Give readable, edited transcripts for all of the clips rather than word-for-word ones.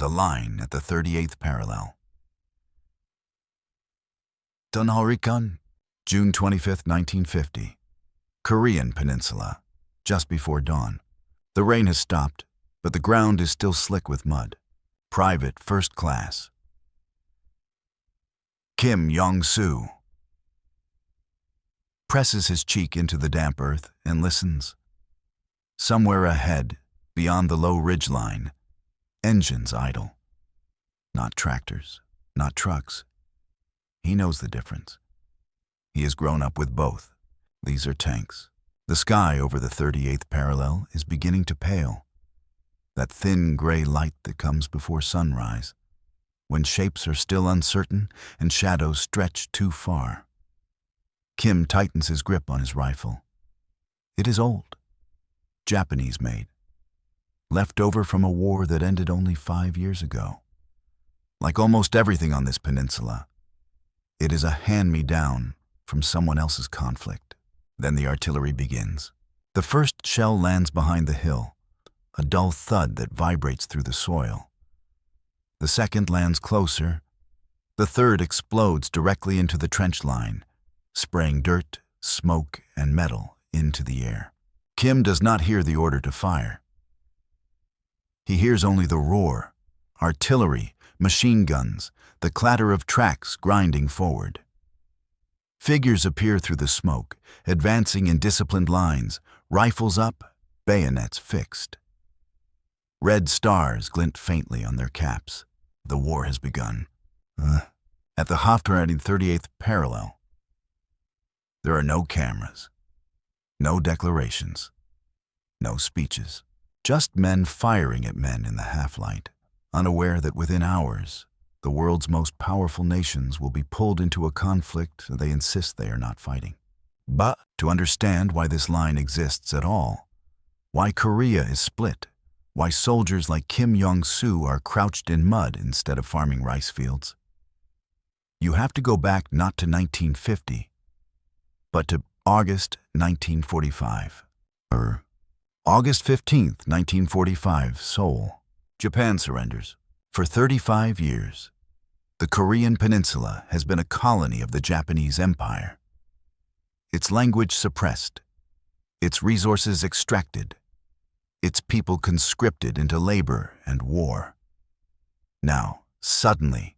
The line at the 38th parallel. Dunharikon, June 25, 1950. Korean Peninsula, just before dawn. The rain has stopped, but the ground is still slick with mud. Private First Class. Kim Yong-soo presses his cheek into the damp earth and listens. Somewhere ahead, beyond the low ridgeline, engines idle. Not tractors, not trucks. He knows the difference. He has grown up with both. These are tanks. The sky over the 38th parallel is beginning to pale. That thin gray light that comes before sunrise, when shapes are still uncertain and shadows stretch too far. Kim tightens his grip on his rifle. It is old, Japanese-made, left over from a war that ended only 5 years ago. Like almost everything on this peninsula, it is a hand-me-down from someone else's conflict. Then the artillery begins. The first shell lands behind the hill, a dull thud that vibrates through the soil. The second lands closer. The third explodes directly into the trench line, spraying dirt, smoke, and metal into the air. Kim does not hear the order to fire. He hears only the roar, artillery, machine guns, the clatter of tracks grinding forward. Figures appear through the smoke, advancing in disciplined lines, rifles up, bayonets fixed. Red stars glint faintly on their caps. The war has begun. At the Hoftrain 38th parallel, there are no cameras, no declarations, no speeches. Just men firing at men in the half-light, unaware that within hours, the world's most powerful nations will be pulled into a conflict they insist they are not fighting. But to understand why this line exists at all, why Korea is split, why soldiers like Kim Yong-soo are crouched in mud instead of farming rice fields, you have to go back not to 1950, but to August 1945, or August 15th, 1945, Seoul. Japan surrenders. For 35 years, the Korean Peninsula has been a colony of the Japanese Empire. Its language suppressed, its resources extracted, its people conscripted into labor and war. Now, suddenly,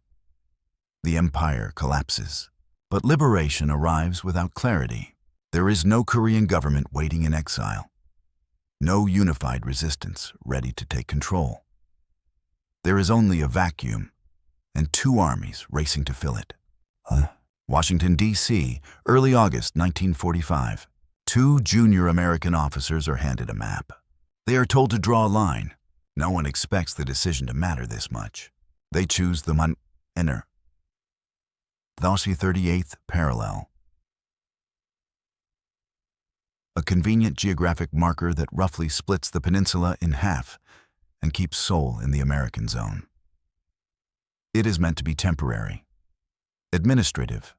the empire collapses. But liberation arrives without clarity. There is no Korean government waiting in exile. No unified resistance ready to take control. There is only a vacuum, and two armies racing to fill it. Washington, D.C., early August 1945. Two junior American officers are handed a map. They are told to draw a line. No one expects the decision to matter this much. They choose the Manner. The 38th parallel. A convenient geographic marker that roughly splits the peninsula in half and keeps Seoul in the American zone. It is meant to be temporary, administrative,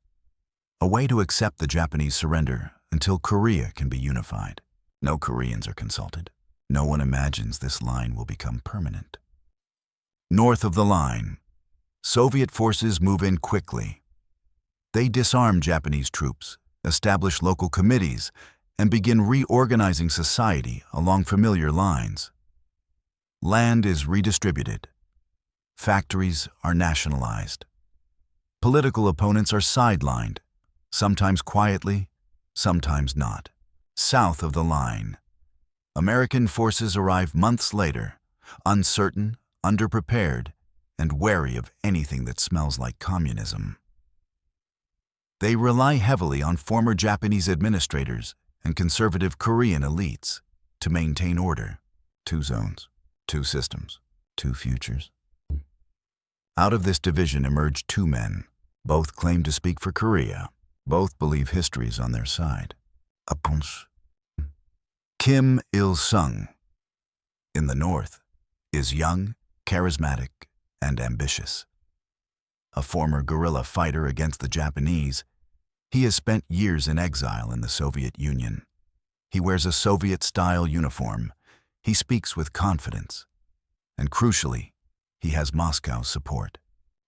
a way to accept the Japanese surrender until Korea can be unified. No Koreans are consulted. No one imagines this line will become permanent. North of the line, Soviet forces move in quickly. They disarm Japanese troops, establish local committees, and begin reorganizing society along familiar lines. Land is redistributed. Factories are nationalized. Political opponents are sidelined, sometimes quietly, sometimes not. South of the line, American forces arrive months later, uncertain, underprepared, and wary of anything that smells like communism. They rely heavily on former Japanese administrators and conservative Korean elites to maintain order. Two zones, two systems, two futures. Out of this division emerged two men. Both claim to speak for Korea. Both believe history is on their side. Kim Il-sung, in the north, is young, charismatic, and ambitious. A former guerrilla fighter against the Japanese, he has spent years in exile in the Soviet Union. He wears a Soviet-style uniform. He speaks with confidence. And crucially, he has Moscow's support.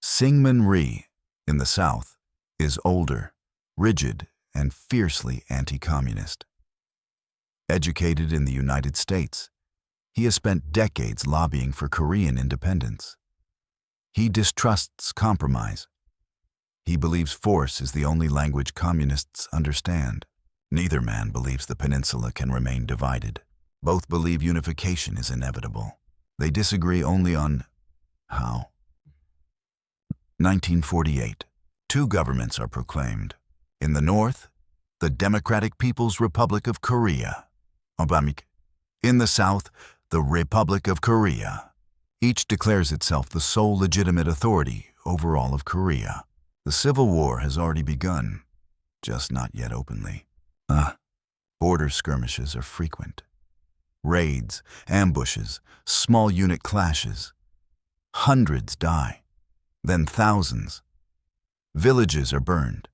Syngman Rhee, in the south, is older, rigid, and fiercely anti-communist. Educated in the United States, he has spent decades lobbying for Korean independence. He distrusts compromise. He believes force is the only language communists understand. Neither man believes the peninsula can remain divided. Both believe unification is inevitable. They disagree only on how. 1948. Two governments are proclaimed. In the north, the Democratic People's Republic of Korea. In the south, the Republic of Korea. Each declares itself the sole legitimate authority over all of Korea. The Civil War has already begun, just not yet openly. Border skirmishes are frequent. Raids, ambushes, small unit clashes. Hundreds die, then thousands. Villages are burned,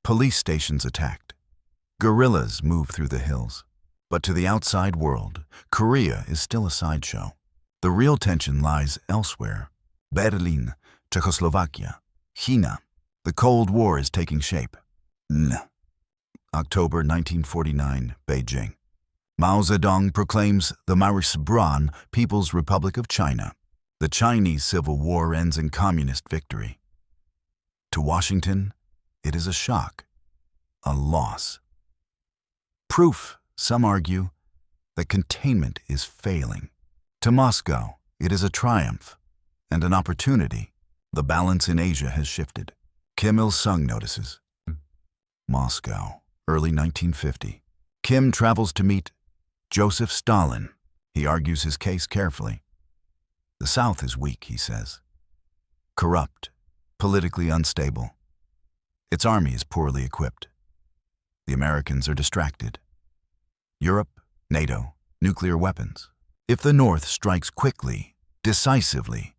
police stations attacked. Guerrillas move through the hills. But to the outside world, Korea is still a sideshow. The real tension lies elsewhere. Berlin, Czechoslovakia, China. The Cold War is taking shape. October 1949, Beijing. Mao Zedong proclaims the Misread People's Republic of China. The Chinese Civil War ends in communist victory. To Washington, it is a shock, a loss. Proof, some argue, that containment is failing. To Moscow, it is a triumph and an opportunity. The balance in Asia has shifted. Kim Il-sung notices. Moscow, early 1950. Kim travels to meet Joseph Stalin. He argues his case carefully. The South is weak, he says. Corrupt, politically unstable. Its army is poorly equipped. The Americans are distracted. Europe, NATO, nuclear weapons. If the North strikes quickly, decisively,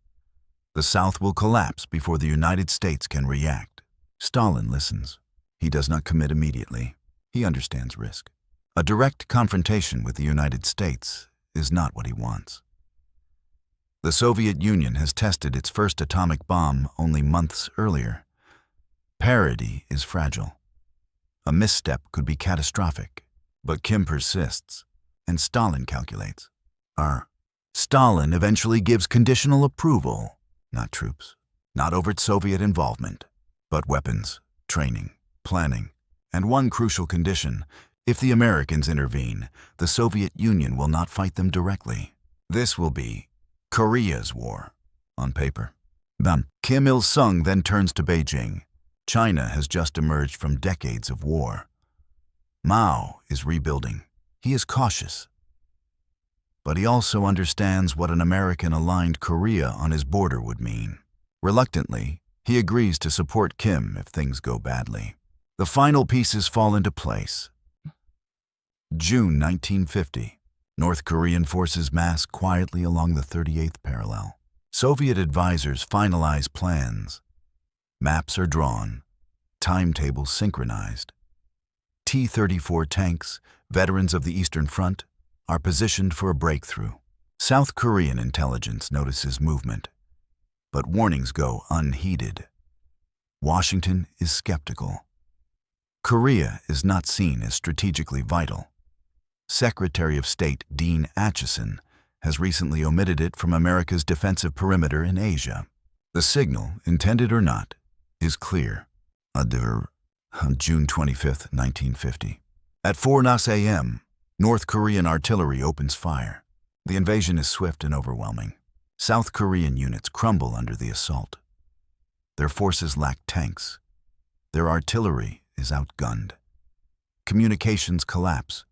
the South will collapse before the United States can react. Stalin listens. He does not commit immediately. He understands risk. A direct confrontation with the United States is not what he wants. The Soviet Union has tested its first atomic bomb only months earlier. Parity is fragile. A misstep could be catastrophic, but Kim persists, and Stalin calculates. Stalin eventually gives conditional approval, not troops, not overt Soviet involvement, but weapons, training, planning, and one crucial condition: if the Americans intervene, the Soviet Union will not fight them directly. This will be Korea's war, on paper. Kim Il-sung then turns to Beijing. China has just emerged from decades of war. Mao is rebuilding. He is cautious. But he also understands what an American-aligned Korea on his border would mean. Reluctantly, he agrees to support Kim if things go badly. The final pieces fall into place. June 1950. North Korean forces mass quietly along the 38th parallel. Soviet advisors finalize plans. Maps are drawn. Timetables synchronized. T-34 tanks, veterans of the Eastern Front, are positioned for a breakthrough. South Korean intelligence notices movement, but warnings go unheeded. Washington is skeptical. Korea is not seen as strategically vital. Secretary of State Dean Acheson has recently omitted it from America's defensive perimeter in Asia. The signal, intended or not, is clear. On June 25, 1950. At 4:00 a.m., North Korean artillery opens fire. The invasion is swift and overwhelming. South Korean units crumble under the assault. Their forces lack tanks. Their artillery is outgunned. Communications collapse.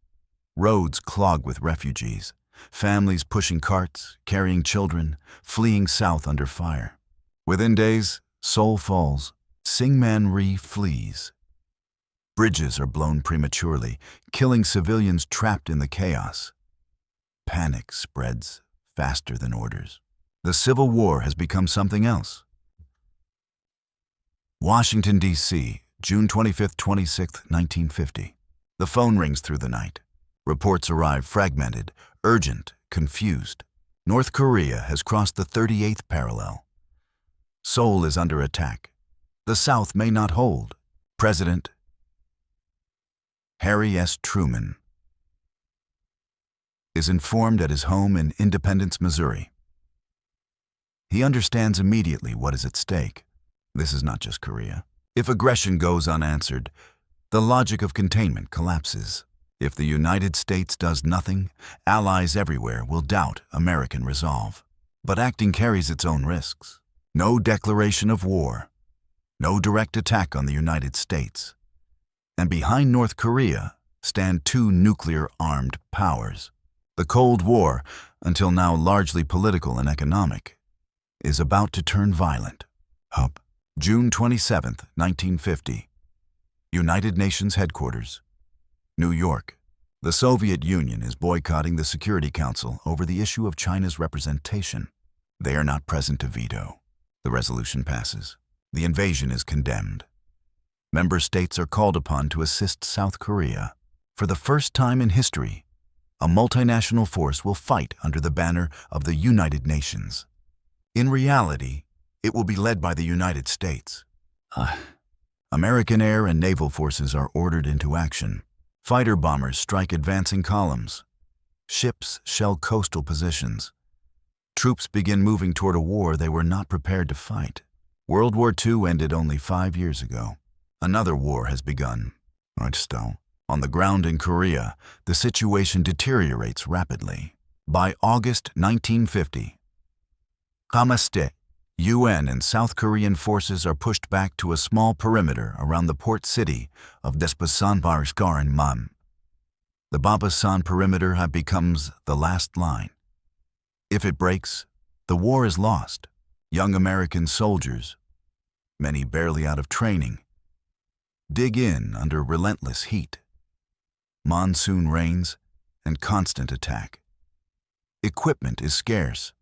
Roads clog with refugees. Families pushing carts, carrying children, fleeing south under fire. Within days, Seoul falls. Syngman Rhee flees. Bridges are blown prematurely, killing civilians trapped in the chaos. Panic spreads faster than orders. The Civil War has become something else. Washington, D.C., June 25, 26, 1950. The phone rings through the night. Reports arrive fragmented, urgent, confused. North Korea has crossed the 38th parallel. Seoul is under attack. The South may not hold. President Harry S. Truman is informed at his home in Independence, Missouri. He understands immediately what is at stake. This is not just Korea. If aggression goes unanswered, the logic of containment collapses. If the United States does nothing, allies everywhere will doubt American resolve. But acting carries its own risks. No declaration of war, no direct attack on the United States. And behind North Korea stand two nuclear-armed powers. The Cold War, until now largely political and economic, is about to turn violent. Hub. June 27, 1950. United Nations Headquarters, New York. The Soviet Union is boycotting the Security Council over the issue of China's representation. They are not present to veto. The resolution passes. The invasion is condemned. Member states are called upon to assist South Korea. For the first time in history, a multinational force will fight under the banner of the United Nations. In reality, it will be led by the United States. American air and naval forces are ordered into action. Fighter bombers strike advancing columns. Ships shell coastal positions. Troops begin moving toward a war they were not prepared to fight. World War II ended only 5 years ago. Another war has begun. On the ground in Korea, the situation deteriorates rapidly. By August 1950, UN and South Korean forces are pushed back to a small perimeter around the port city of Despasan-Barisgaran-Man. The Babasan perimeter becomes the last line. If it breaks, the war is lost. Young American soldiers, many barely out of training, dig in under relentless heat, monsoon rains, and constant attack. Equipment is scarce.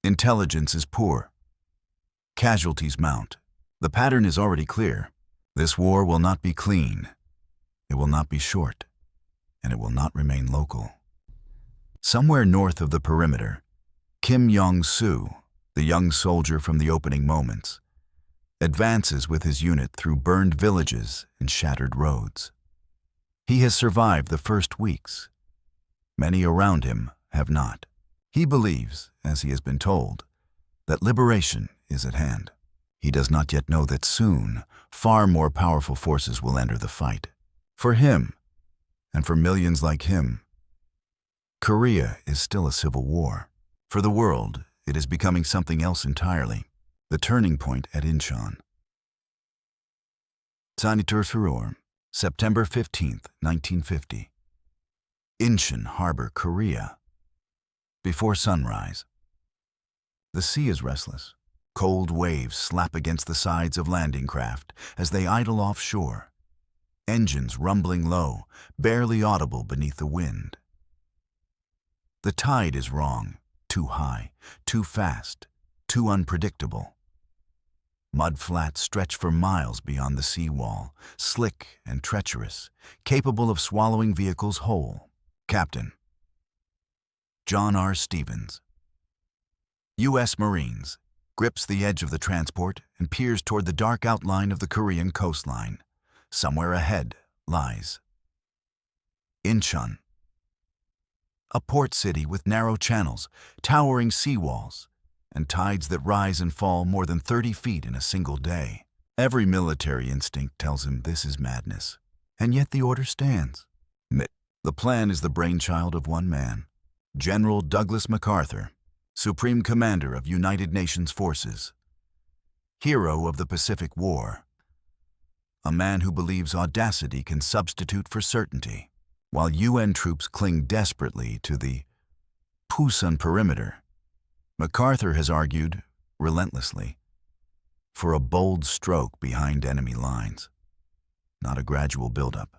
Intelligence is poor. Casualties mount. The pattern is already clear. This war will not be clean. It will not be short. And it will not remain local. Somewhere north of the perimeter, Kim Yong-soo, the young soldier from the opening moments, advances with his unit through burned villages and shattered roads. He has survived the first weeks. Many around him have not. He believes, as he has been told, that liberation is at hand. He does not yet know that soon, far more powerful forces will enter the fight. For him, and for millions like him, Korea is still a civil war. For the world, it is becoming something else entirely. The turning point at Incheon. Sanitur, September 15, 1950. Incheon Harbor, Korea. Before sunrise. The sea is restless. Cold waves slap against the sides of landing craft as they idle offshore. Engines rumbling low, barely audible beneath the wind. The tide is wrong, too high, too fast, too unpredictable. Mud flats stretch for miles beyond the seawall, slick and treacherous, capable of swallowing vehicles whole. Captain John R. Stevens, U.S. Marines, grips the edge of the transport and peers toward the dark outline of the Korean coastline. Somewhere ahead lies Incheon, a port city with narrow channels, towering seawalls, and tides that rise and fall more than 30 feet in a single day. Every military instinct tells him this is madness, and yet the order stands. The plan is the brainchild of one man, General Douglas MacArthur, Supreme Commander of United Nations Forces, hero of the Pacific War, a man who believes audacity can substitute for certainty. While UN troops cling desperately to the Pusan perimeter, MacArthur has argued, relentlessly, for a bold stroke behind enemy lines. Not a gradual buildup,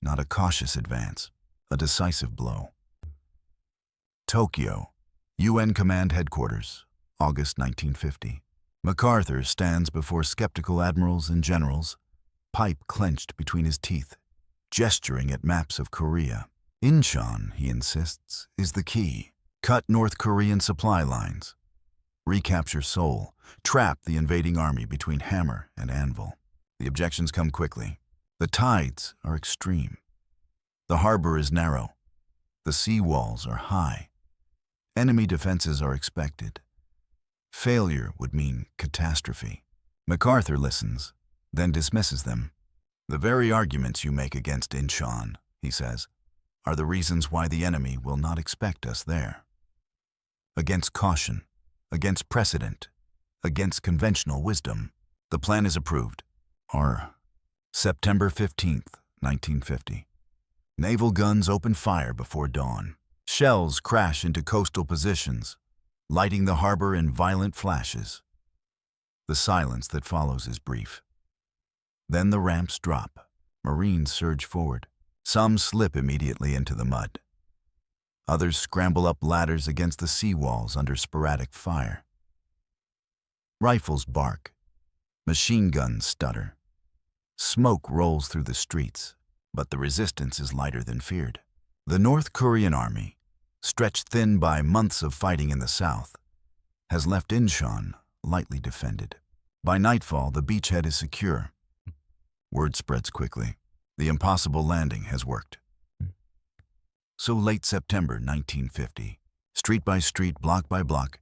not a cautious advance, a decisive blow. Tokyo, UN Command Headquarters, August 1950. MacArthur stands before skeptical admirals and generals, pipe clenched between his teeth, gesturing at maps of Korea. Incheon, he insists, is the key. cut North Korean supply lines, recapture Seoul, trap the invading army between hammer and anvil. The objections come quickly. The tides are extreme. The harbor is narrow. The sea walls are high. Enemy defenses are expected. Failure would mean catastrophe. MacArthur listens, then dismisses them. The very arguments you make against Incheon, he says, are the reasons why the enemy will not expect us there. Against caution, against precedent, against conventional wisdom, the plan is approved. Or September 15th, 1950. Naval guns open fire before dawn. Shells crash into coastal positions, lighting the harbor in violent flashes. The silence that follows is brief. Then the ramps drop. Marines surge forward. Some slip immediately into the mud. Others scramble up ladders against the seawalls under sporadic fire. Rifles bark. Machine guns stutter. Smoke rolls through the streets, but the resistance is lighter than feared. The North Korean army, stretched thin by months of fighting in the south, has left Incheon lightly defended. By nightfall, the beachhead is secure. Word spreads quickly. The impossible landing has worked. So late September 1950, street by street, block by block,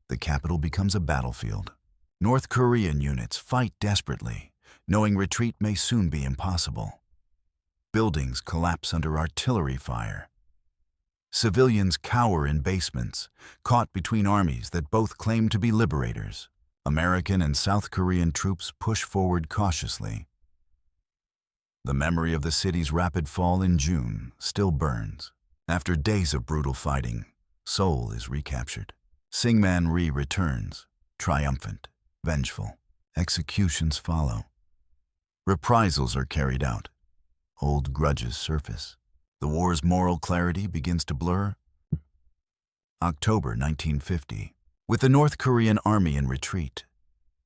the capital becomes a battlefield. North Korean units fight desperately, knowing retreat may soon be impossible. Buildings collapse under artillery fire. Civilians cower in basements, caught between armies that both claim to be liberators. American and South Korean troops push forward cautiously. The memory of the city's rapid fall in June still burns. After days of brutal fighting, Seoul is recaptured. Syngman Rhee returns, triumphant, vengeful. Executions follow. Reprisals are carried out. Old grudges surface. The war's moral clarity begins to blur. October 1950. With the North Korean army in retreat,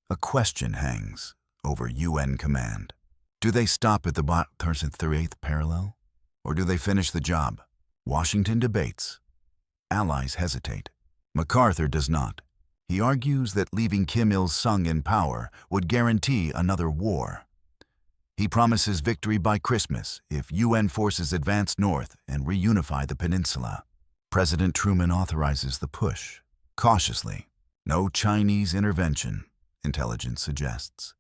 a question hangs over UN command. Do they stop at the 38th parallel, or do they finish the job? Washington debates. Allies hesitate. MacArthur does not. He argues that leaving Kim Il-sung in power would guarantee another war. He promises victory by Christmas if UN forces advance north and reunify the peninsula. President Truman authorizes the push. Cautiously, no Chinese intervention, intelligence suggests.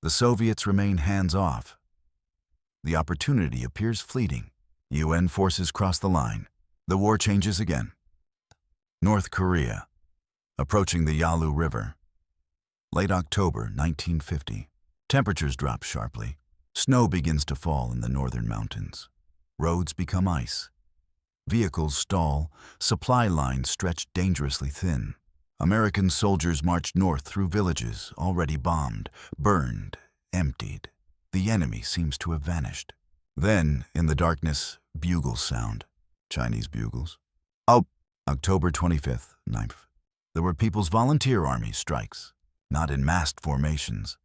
The Soviets remain hands-off. The opportunity appears fleeting. UN forces cross the line. The war changes again. North Korea, approaching the Yalu River. Late October 1950. Temperatures drop sharply. Snow begins to fall in the northern mountains. Roads become ice. Vehicles stall. Supply lines stretch dangerously thin. American soldiers march north through villages already bombed, burned, emptied. The enemy seems to have vanished. Then, in the darkness, bugles sound. Chinese bugles. October 25th, 9th. There were People's Volunteer Army strikes, not in massed formations,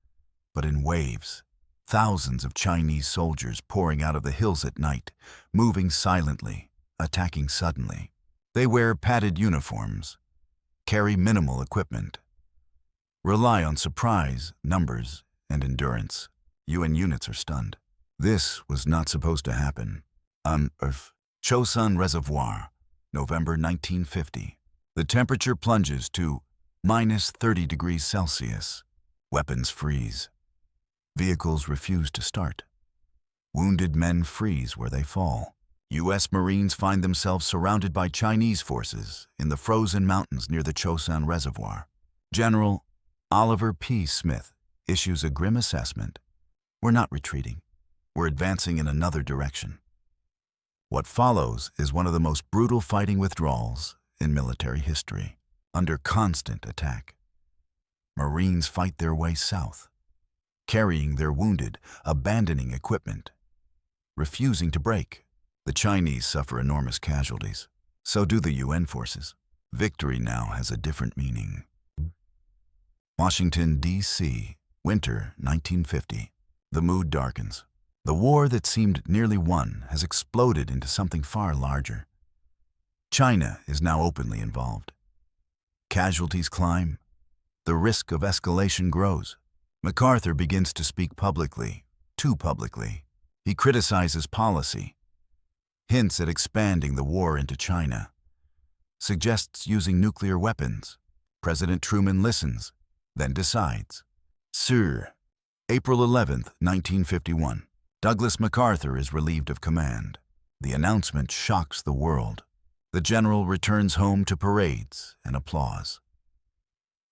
but in waves. Thousands of Chinese soldiers pouring out of the hills at night, moving silently, attacking suddenly. They wear padded uniforms, carry minimal equipment, rely on surprise, numbers, and endurance. UN units are stunned. This was not supposed to happen. Earth. Chosun Reservoir, November 1950. The temperature plunges to minus 30 degrees Celsius. Weapons freeze. Vehicles refuse to start. Wounded men freeze where they fall. U.S. Marines find themselves surrounded by Chinese forces in the frozen mountains near the Chosun Reservoir. General Oliver P. Smith issues a grim assessment. We're not retreating. We're advancing in another direction. What follows is one of the most brutal fighting withdrawals in military history. Under constant attack, Marines fight their way south, carrying their wounded, abandoning equipment, refusing to break. The Chinese suffer enormous casualties. So do the UN forces. Victory now has a different meaning. Washington, D.C., winter 1950. The mood darkens. The war that seemed nearly won has exploded into something far larger. China is now openly involved. Casualties climb. The risk of escalation grows. MacArthur begins to speak publicly, too publicly. He criticizes policy, hints at expanding the war into China, suggests using nuclear weapons. President Truman listens, then decides. Sir, April 11th, 1951. Douglas MacArthur is relieved of command. The announcement shocks the world. The general returns home to parades and applause.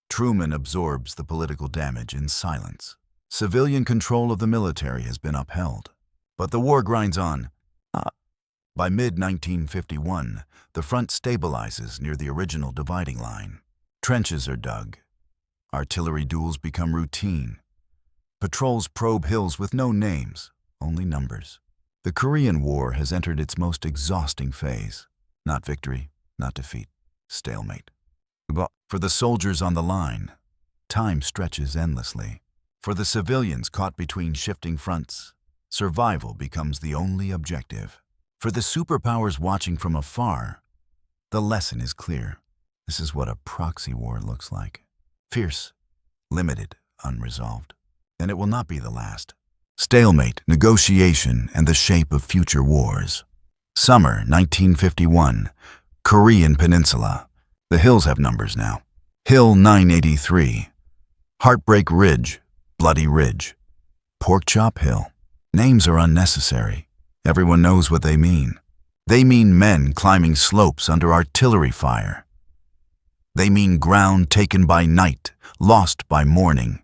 Truman absorbs the political damage in silence. Civilian control of the military has been upheld. But the war grinds on. By mid-1951, the front stabilizes near the original dividing line. Trenches are dug. Artillery duels become routine. Patrols probe hills with no names, only numbers. The Korean War has entered its most exhausting phase. Not victory, not defeat, stalemate. For the soldiers on the line, time stretches endlessly. For the civilians caught between shifting fronts, survival becomes the only objective. For the superpowers watching from afar, the lesson is clear. This is what a proxy war looks like. Fierce, limited, unresolved. And it will not be the last. Stalemate, negotiation, and the shape of future wars. Summer 1951, Korean Peninsula. The hills have numbers now. Hill 983, Heartbreak Ridge, Bloody Ridge, Pork Chop Hill. Names are unnecessary. Everyone knows what they mean. They mean men climbing slopes under artillery fire. They mean ground taken by night, lost by morning.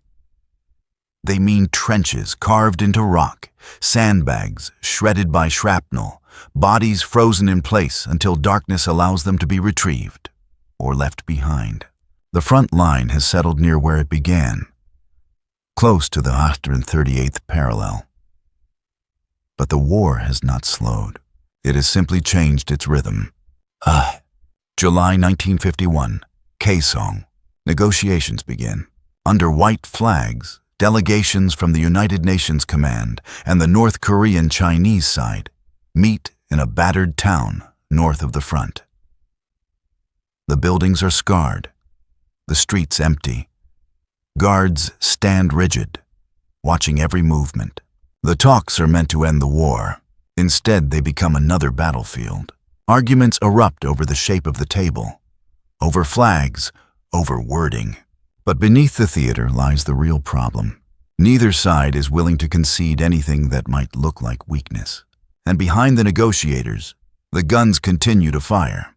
They mean trenches carved into rock, sandbags shredded by shrapnel, bodies frozen in place until darkness allows them to be retrieved or left behind. The front line has settled near where it began, close to the 138th parallel. But the war has not slowed. It has simply changed its rhythm. July 1951, Kaesong. Negotiations begin. Under white flags, delegations from the United Nations Command and the North Korean Chinese side meet in a battered town north of the front. The buildings are scarred, the streets empty. Guards stand rigid, watching every movement. The talks are meant to end the war. Instead, they become another battlefield. Arguments erupt over the shape of the table, over flags, over wording. But beneath the theater lies the real problem. Neither side is willing to concede anything that might look like weakness. And behind the negotiators, the guns continue to fire.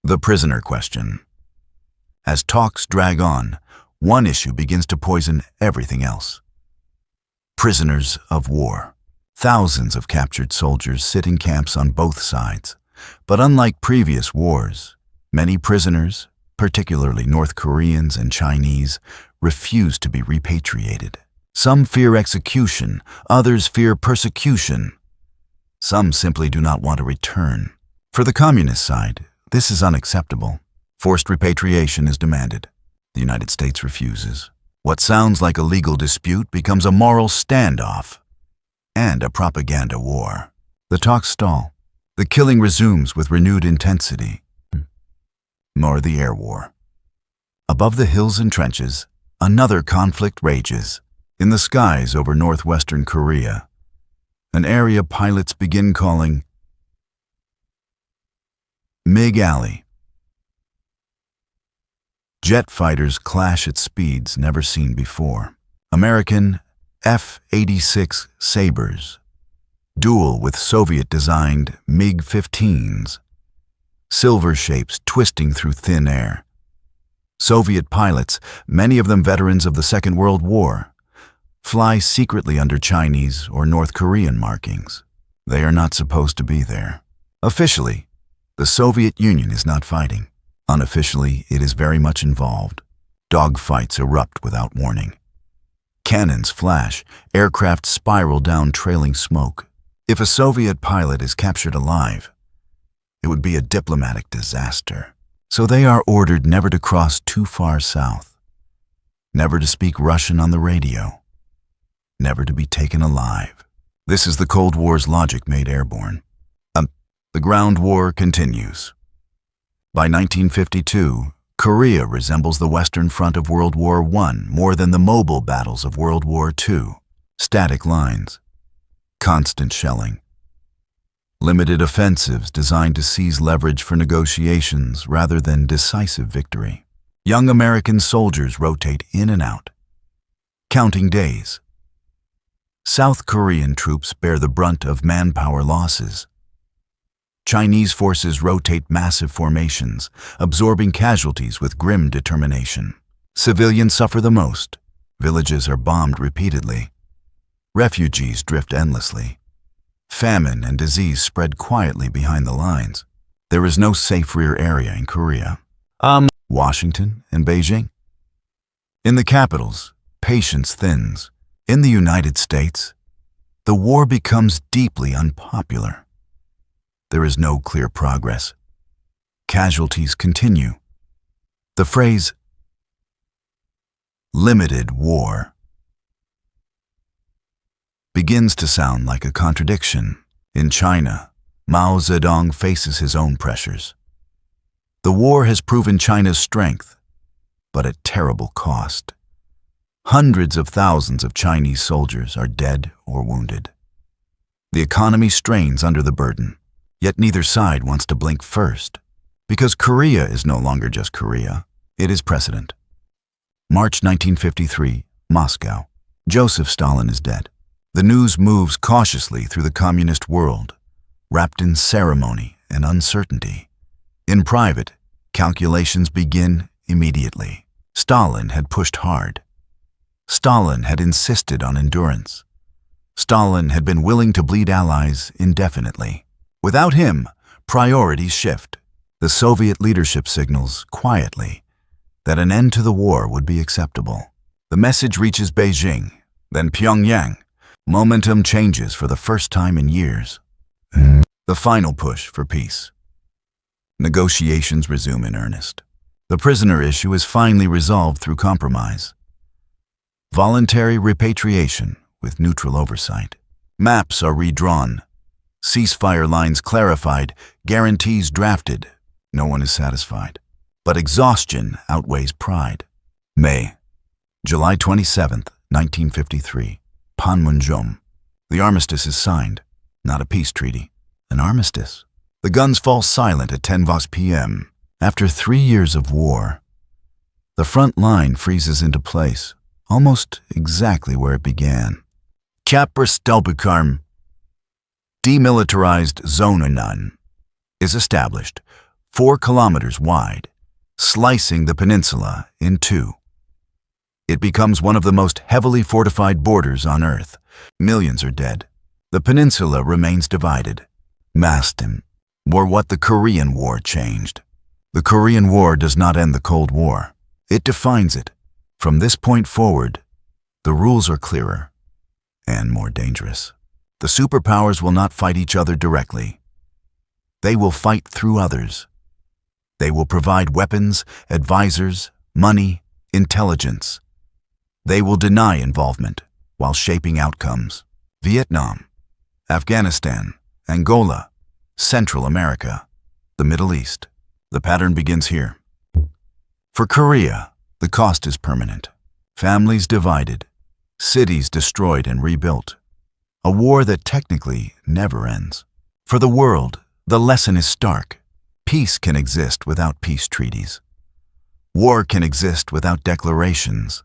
The prisoner question. As talks drag on, one issue begins to poison everything else. Prisoners of war. Thousands of captured soldiers sit in camps on both sides. But unlike previous wars, many prisoners, particularly North Koreans and Chinese, refuse to be repatriated. Some fear execution, others fear persecution. Some simply do not want to return. For the communist side, this is unacceptable. Forced repatriation is demanded. The United States refuses. What sounds like a legal dispute becomes a moral standoff and a propaganda war. The talks stall. The killing resumes with renewed intensity. Nor the air war. Above the hills and trenches, another conflict rages. In the skies over northwestern Korea, an area pilots begin calling MiG Alley. Jet fighters clash at speeds never seen before. American F-86 Sabres duel with Soviet-designed MiG-15s. Silver shapes twisting through thin air. Soviet pilots, many of them veterans of the Second World War, fly secretly under Chinese or North Korean markings. They are not supposed to be there. Officially, the Soviet Union is not fighting. Unofficially, it is very much involved. Dogfights erupt without warning. Cannons flash, aircraft spiral down trailing smoke. If a Soviet pilot is captured alive, it would be a diplomatic disaster. So they are ordered never to cross too far south, never to speak Russian on the radio, never to be taken alive. This is the Cold War's logic made airborne. The ground war continues. By 1952, Korea resembles the Western Front of World War I more than the mobile battles of World War II. Static lines, constant shelling, limited offensives designed to seize leverage for negotiations rather than decisive victory. Young American soldiers rotate in and out, counting days. South Korean troops bear the brunt of manpower losses. Chinese forces rotate massive formations, absorbing casualties with grim determination. Civilians suffer the most. Villages are bombed repeatedly. Refugees drift endlessly. Famine and disease spread quietly behind the lines. There is no safe rear area in Korea. Washington and Beijing. In the capitals, patience thins. In the United States, the war becomes deeply unpopular. There is no clear progress. Casualties continue. The phrase, limited war, begins to sound like a contradiction. In China, Mao Zedong faces his own pressures. The war has proven China's strength, but at terrible cost. Hundreds of thousands of Chinese soldiers are dead or wounded. The economy strains under the burden, yet neither side wants to blink first, because Korea is no longer just Korea, it is precedent. March 1953, Moscow. Joseph Stalin is dead. The news moves cautiously through the communist world, wrapped in ceremony and uncertainty. In private, calculations begin immediately. Stalin had pushed hard. Stalin had insisted on endurance. Stalin had been willing to bleed allies indefinitely. Without him, priorities shift. The Soviet leadership signals, quietly, that an end to the war would be acceptable. The message reaches Beijing, then Pyongyang. Momentum changes for the first time in years. The final push for peace. Negotiations resume in earnest. The prisoner issue is finally resolved through compromise. Voluntary repatriation with neutral oversight. Maps are redrawn. Ceasefire lines clarified, guarantees drafted. No one is satisfied. But exhaustion outweighs pride. July 27, 1953. Panmunjom. The armistice is signed. Not a peace treaty. An armistice. The guns fall silent at 10 p.m. After 3 years of war, the front line freezes into place, almost exactly where it began. Kapperstelbekarm, demilitarized Zonen, is established, 4 kilometers wide, slicing the peninsula in two. It becomes one of the most heavily fortified borders on Earth. Millions are dead. The peninsula remains divided. Mastin, or what the Korean War changed. The Korean War does not end the Cold War. It defines it. From this point forward, the rules are clearer and more dangerous. The superpowers will not fight each other directly. They will fight through others. They will provide weapons, advisors, money, intelligence. They will deny involvement while shaping outcomes. Vietnam, Afghanistan, Angola, Central America, the Middle East. The pattern begins here. For Korea, the cost is permanent. Families divided, cities destroyed and rebuilt. A war that technically never ends. For the world, the lesson is stark. Peace can exist without peace treaties. War can exist without declarations.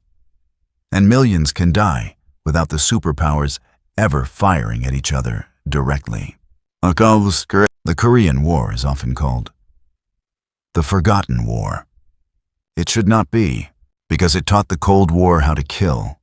And millions can die without the superpowers ever firing at each other directly. The Korean War is often called the Forgotten War. It should not be, because it taught the Cold War how to kill.